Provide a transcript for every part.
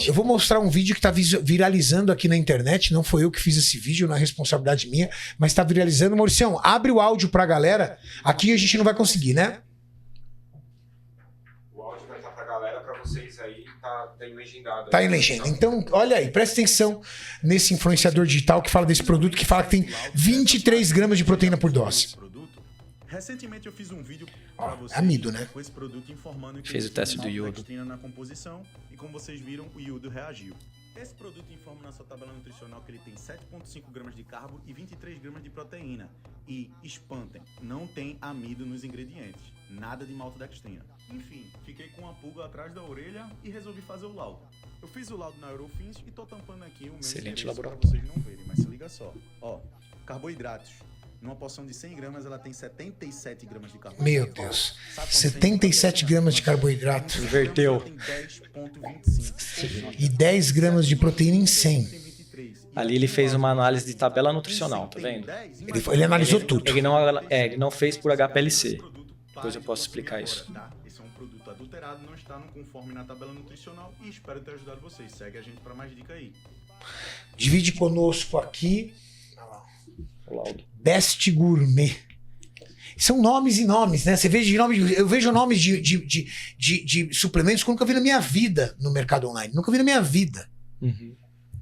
Eu vou mostrar um vídeo que tá viralizando aqui na internet. Não foi eu que fiz esse vídeo, não é responsabilidade minha, mas tá viralizando. Mauricião, abre o áudio pra galera. Aqui a gente não vai conseguir, né? O áudio vai estar pra galera, pra vocês aí, tá em legendado. Tá em legenda. Então, olha aí, presta atenção nesse influenciador digital que fala desse produto, que fala que tem 23 gramas de proteína por dose. Recentemente eu fiz um vídeo para vocês amido, né? com esse produto informando que Fez o teste do iodo na composição e como vocês viram, o iodo reagiu. Esse produto informa na sua tabela nutricional que ele tem 7,5 gramas de carbo e 23 gramas de proteína. E, espantem, não tem amido nos ingredientes. Nada de maltodextrina. Enfim, fiquei com uma pulga atrás da orelha e resolvi fazer o laudo. Eu fiz o laudo na Eurofins e tô tampando aqui o meu Excelente endereço laboratório. pra vocês não verem, mas se liga só. Ó, carboidratos. Numa porção de 100 gramas, ela tem 77 gramas de carboidrato. Meu Deus. 77 gramas de carboidrato. Inverteu. Tem 10,25. E 10 gramas de proteína em 100. Ali ele fez uma análise de tabela nutricional, tá vendo? Ele analisou tudo. Ele não fez por HPLC. Depois eu posso explicar isso. Esse é um produto adulterado, não está no conforme na tabela nutricional e espero ter ajudado vocês. Segue a gente para mais dica aí. Divide conosco aqui. O laudo. Best Gourmet. São nomes e nomes, né? Você vê de nome, eu vejo nomes de suplementos que eu nunca vi na minha vida no mercado online. Nunca vi na minha vida. Uhum.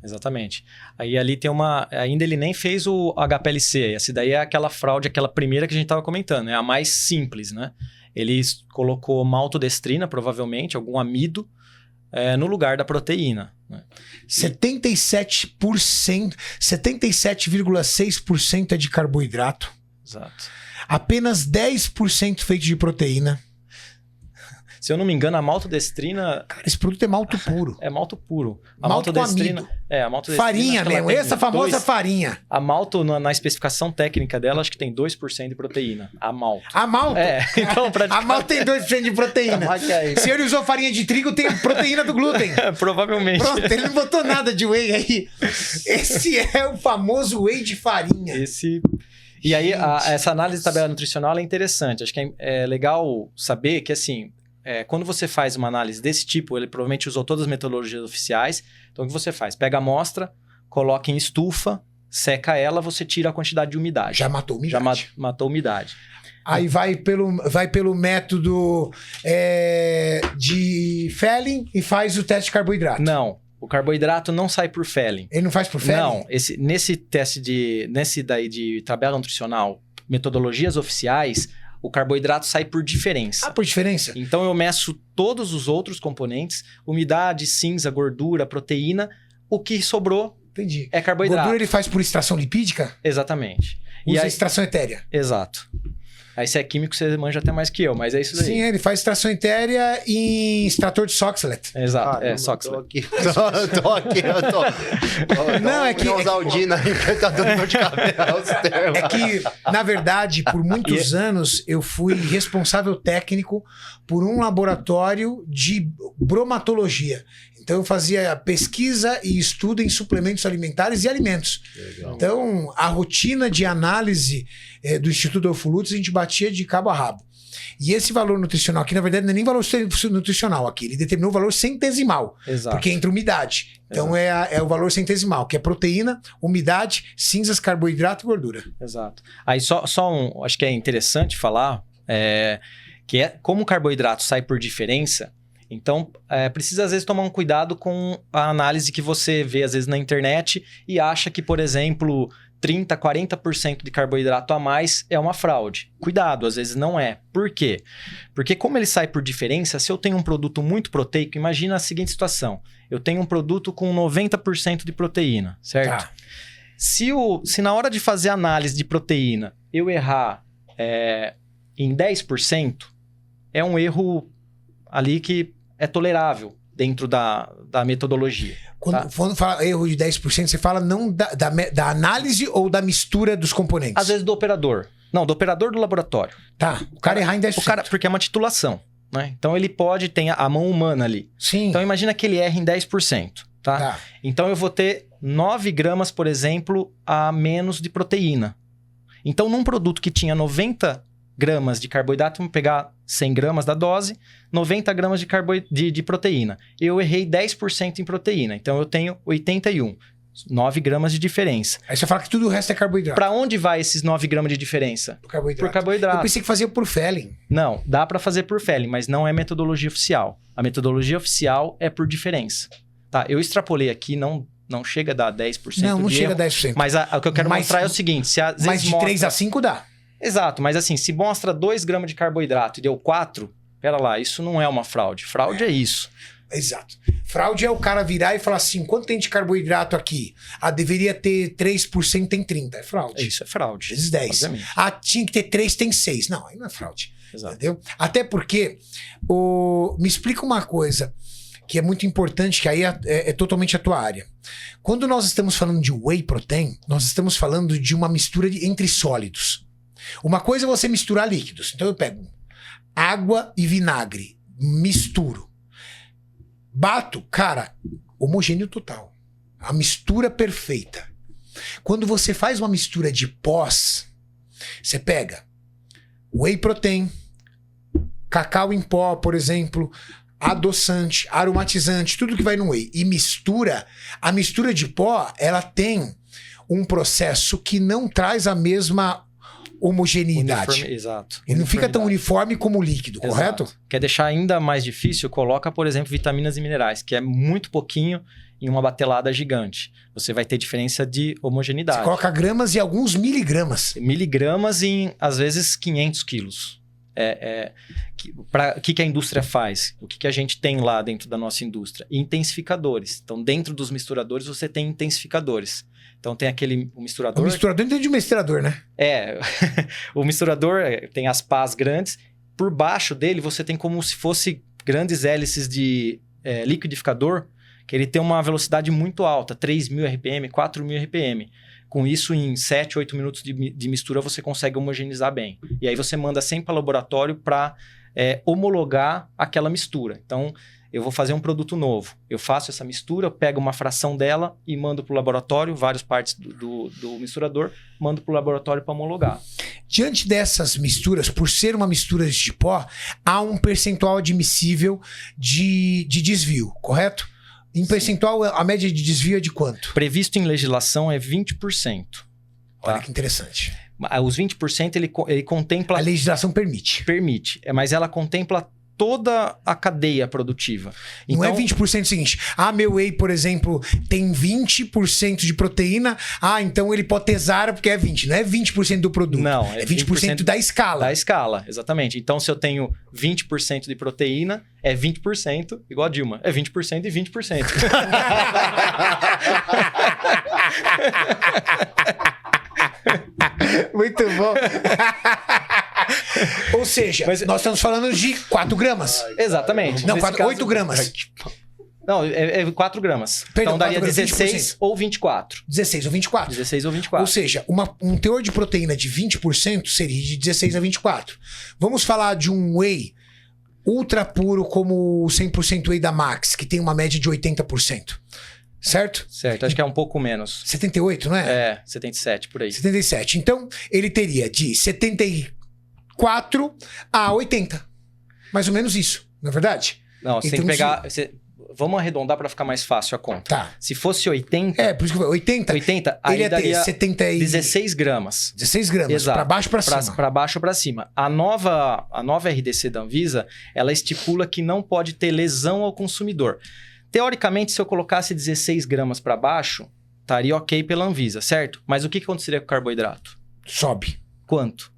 Exatamente. Aí ali tem uma... Ainda ele nem fez o HPLC. Essa daí é aquela fraude, aquela primeira que a gente estava comentando. É a mais simples, né? Ele colocou maltodestrina, provavelmente, algum amido, no lugar da proteína. Né? 77,6% é de carboidrato. Exato. Apenas 10% feito de proteína. Se eu não me engano, a maltodestrina... Cara, esse produto é malto puro. É malto puro. A Malto maltodestrina... com amido. A maltodestrina... Farinha acho que ela mesmo. tem Essa famosa 2. farinha. A malto, na especificação técnica dela, acho que tem 2% de proteína. A malto. A malto? Então, A malto tem 2% de proteína. Se ele usou farinha de trigo, tem proteína do glúten. Provavelmente. Pronto, ele não botou nada de whey aí. Esse é o famoso whey de farinha. E aí, essa análise de tabela nutricional é interessante. Acho que é legal saber que, assim... quando você faz uma análise desse tipo, ele provavelmente usou todas as metodologias oficiais. Então, o que você faz? Pega a amostra, coloca em estufa, seca ela, você tira a quantidade de umidade. Já matou a umidade. Já matou a umidade. Aí vai pelo método de Fehling e faz o teste de carboidrato. Não, o carboidrato não sai por Fehling. Ele não faz por Fehling? Não, nesse teste nesse daí de tabela nutricional, metodologias oficiais... O carboidrato sai por diferença. Por diferença? Então, eu meço todos os outros componentes, umidade, cinza, gordura, proteína. O que sobrou Entendi. É carboidrato. Gordura ele faz por extração lipídica? Exatamente. Usa extração etérea? Exato. Aí, se é químico, você manja até mais que eu, mas é isso daí. Sim, ele faz extração etérea em extrator de Soxhlet. Exato, Soxhlet. Tô aqui. Não, é que... Aldina aí, que tá dando dor de cabeça. É que, na verdade, por muitos anos, eu fui responsável técnico por um laboratório de bromatologia. Então, eu fazia pesquisa e estudo em suplementos alimentares e alimentos. Legal. Então, a rotina de análise do Instituto Eufolutos, a gente batia de cabo a rabo. E esse valor nutricional aqui, na verdade, não é nem valor nutricional aqui. Ele determinou o valor centesimal. Exato. Porque entra umidade. Então, é o valor centesimal, que é proteína, umidade, cinzas, carboidrato e gordura. Exato. Aí, acho que é interessante falar que como o carboidrato sai por diferença, então, precisa às vezes tomar um cuidado com a análise que você vê às vezes na internet e acha que, por exemplo, 30%, 40% de carboidrato a mais é uma fraude. Cuidado, às vezes não é. Por quê? Porque como ele sai por diferença, se eu tenho um produto muito proteico, imagina a seguinte situação. Eu tenho um produto com 90% de proteína, certo? Tá. Se na hora de fazer a análise de proteína eu errar em 10%, é um erro ali que é tolerável dentro da metodologia. Quando fala erro de 10%, você fala não da análise ou da mistura dos componentes? Às vezes do operador. Não, do operador do laboratório. Tá, o cara errar em 10%. Porque é uma titulação, né? Então ele pode ter a mão humana ali. Sim. Então imagina que ele erra em 10%, tá? Então eu vou ter 9 gramas, por exemplo, a menos de proteína. Então num produto que tinha 90 gramas de carboidrato, vamos pegar 100 gramas da dose, 90 gramas de proteína. Eu errei 10% em proteína, então eu tenho 81. 9 gramas de diferença. Aí você fala que tudo o resto é carboidrato. Para onde vai esses 9 gramas de diferença? Por carboidrato. Por carboidrato. Eu pensei que fazia por Felling. Não, dá para fazer por Felling, mas não é metodologia oficial. A metodologia oficial é por diferença. Tá, eu extrapolei aqui, não chega a dar 10% Não de chega erro, a 10%. Mas o que eu quero mostrar é o seguinte, se às vezes Mas de 3 a 5 dá. Exato, mas assim, se mostra 2 gramas de carboidrato e deu 4, pera lá, isso não é uma fraude. Fraude é isso. Exato. Fraude é o cara virar e falar assim, quanto tem de carboidrato aqui? Ah, deveria ter 3%, tem 30. É fraude. Isso é fraude. Vezes 10. Obviamente. Ah, tinha que ter 3, tem 6. Não, aí não é fraude. Exato. Entendeu? Até porque, me explica uma coisa que é muito importante, que aí é totalmente a tua área. Quando nós estamos falando de whey protein, nós estamos falando de uma mistura entre sólidos. Uma coisa é você misturar líquidos. Então eu pego água e vinagre, misturo. Bato, cara, homogêneo total. A mistura perfeita. Quando você faz uma mistura de pós, você pega whey protein, cacau em pó, por exemplo, adoçante, aromatizante, tudo que vai no whey, e mistura, a mistura de pó, ela tem um processo que não traz a mesma homogeneidade. Exato. Ele não fica tão uniforme como o líquido, Exato. correto? Quer deixar ainda mais difícil? Coloca, por exemplo, vitaminas e minerais, que é muito pouquinho em uma batelada gigante. Você vai ter diferença de homogeneidade. Você coloca gramas e alguns miligramas. Miligramas em, às vezes, 500 quilos. O que a indústria faz? O que a gente tem lá dentro da nossa indústria? Intensificadores. Então, dentro dos misturadores, você tem intensificadores. Então, tem o misturador... O misturador dentro de um misturador, né? O misturador tem as pás grandes. Por baixo dele, você tem como se fosse grandes hélices de liquidificador, que ele tem uma velocidade muito alta, 3.000 RPM, 4.000 RPM. Com isso, em 7, 8 minutos de mistura, você consegue homogeneizar bem. E aí você manda sempre para o laboratório para homologar aquela mistura. Então, eu vou fazer um produto novo. Eu faço essa mistura, eu pego uma fração dela e mando para o laboratório, várias partes do misturador, mando para o laboratório para homologar. Diante dessas misturas, por ser uma mistura de pó, há um percentual admissível de desvio, correto? Em percentual, a média de desvio é de quanto? Previsto em legislação é 20%. Olha Tá? que interessante. Os 20% ele contempla... A legislação permite. Permite, mas ela contempla toda a cadeia produtiva. Não Então, é 20% o seguinte. Ah, meu whey, por exemplo, tem 20% de proteína. Ah, então ele pode ter zara porque é 20%. Não é 20% do produto. Não, é 20% da escala. Da escala, exatamente. Então, se eu tenho 20% de proteína, é 20%, igual a Dilma. É 20% e 20%. Muito bom. Ou seja, nós estamos falando de 4 gramas. Exatamente. Não, Nesse 8 gramas. Não, é 4 gramas. Perdão, então daria 4 gramas, 16 ou 24. 16 ou 24. 16 ou 24. Ou seja, um teor de proteína de 20% seria de 16 a 24. Vamos falar de um whey ultra puro como o 100% whey da Max, que tem uma média de 80%. Certo? Certo, acho que é um pouco menos. 78, não é? 77, por aí. 77. Então, ele teria de 74 a 80. Mais ou menos isso, não é verdade? Não, você tem que pegar... Vamos arredondar para ficar mais fácil a conta. Tá. Se fosse 80... por isso que eu falei, 80. 80, aí ele ia daria ter 16 gramas. 16 gramas, Exato. para baixo para cima. Para baixo ou para cima. A nova RDC da Anvisa, ela estipula que não pode ter lesão ao consumidor. Teoricamente, se eu colocasse 16 gramas para baixo, estaria ok pela Anvisa, certo? Mas o que aconteceria com o carboidrato? Sobe. Quanto?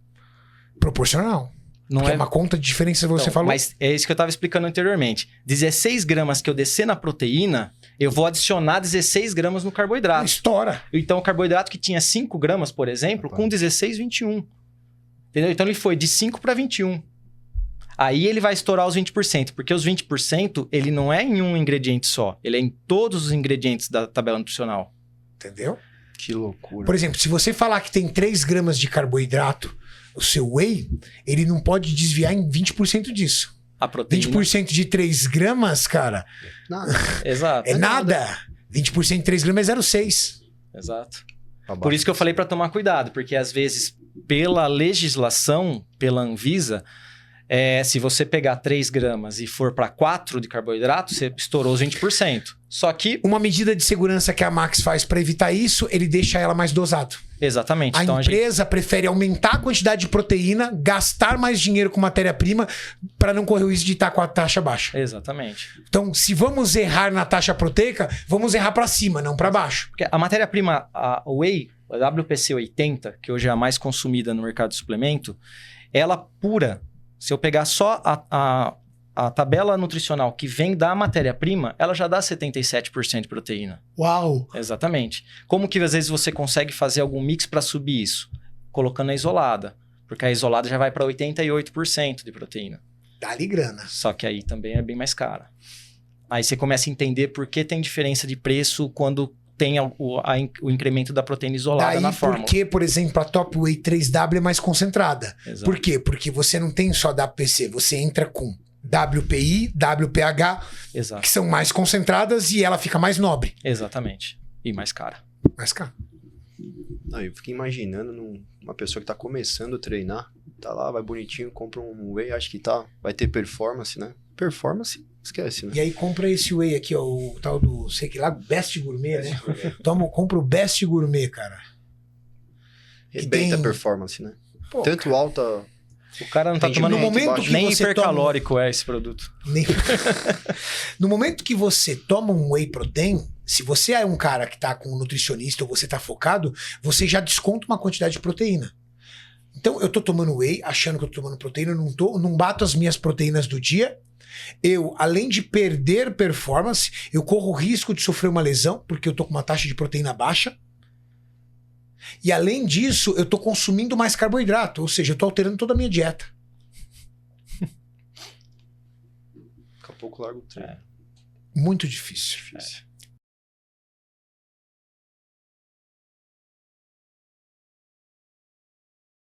Proporcional. Não é uma conta de diferença, você falou. Mas é isso que eu estava explicando anteriormente. 16 gramas que eu descer na proteína, eu vou adicionar 16 gramas no carboidrato. Estoura. Então, o carboidrato que tinha 5 gramas, por exemplo, com 16, 21. Entendeu? Então, ele foi de 5 para 21. Aí ele vai estourar os 20%, porque os 20% ele não é em um ingrediente só, ele é em todos os ingredientes da tabela nutricional. Entendeu? Que loucura. Por exemplo, se você falar que tem 3 gramas de carboidrato, o seu whey, ele não pode desviar em 20% disso. A proteína... 20% de 3 gramas, cara, Nada. Exato. é nada. 20% de 3 gramas é 0,6. Exato. Por isso que eu falei para tomar cuidado, porque às vezes pela legislação, pela Anvisa, se você pegar 3 gramas e for para 4 de carboidrato, você estourou os 20%. Só que... Uma medida de segurança que a Max faz para evitar isso, ele deixa ela mais dosado. Exatamente. A então, empresa prefere aumentar a quantidade de proteína, gastar mais dinheiro com matéria-prima para não correr o risco de estar com a taxa baixa. Exatamente. Então, se vamos errar na taxa proteica, vamos errar para cima, não para baixo. Porque a matéria-prima, a Whey, a WPC 80, que hoje é a mais consumida no mercado de suplemento, ela pura, se eu pegar só a tabela nutricional que vem da matéria-prima, ela já dá 77% de proteína. Uau! Exatamente. Como que às vezes você consegue fazer algum mix para subir isso? Colocando a isolada. Porque a isolada já vai para 88% de proteína. Dá-lhe grana. Só que aí também é bem mais cara. Aí você começa a entender por que tem diferença de preço quando tem o incremento da proteína isolada na fórmula. Porque, por exemplo, a Top Whey 3W é mais concentrada. Exato. Por quê? Porque você não tem só WPC, você entra com WPI, WPH, Exato. que são mais concentradas e ela fica mais nobre. Exatamente. E mais cara. Mais caro. Não, eu fico imaginando uma pessoa que tá começando a treinar, tá lá, vai bonitinho, compra um whey, acho que vai ter performance, né? Performance, esquece, né? E aí compra esse whey aqui, ó, o tal do, sei que lá, Best Gourmet, né? Compra o Best Gourmet, cara. Rebenta a performance, né? Pô, Tanto cara, alta... O cara não tá Tem tomando no momento que nem você hipercalórico é esse produto. No momento que você toma um whey protein, se você é um cara que tá com um nutricionista ou você tá focado, você já desconta uma quantidade de proteína. Então eu tô tomando whey, achando que eu tô tomando proteína, eu não bato as minhas proteínas do dia. Eu, além de perder performance, eu corro o risco de sofrer uma lesão, porque eu tô com uma taxa de proteína baixa. E além disso, eu tô consumindo mais carboidrato, ou seja, eu tô alterando toda a minha dieta. Daqui a pouco larga o treino. Muito difícil. Difícil.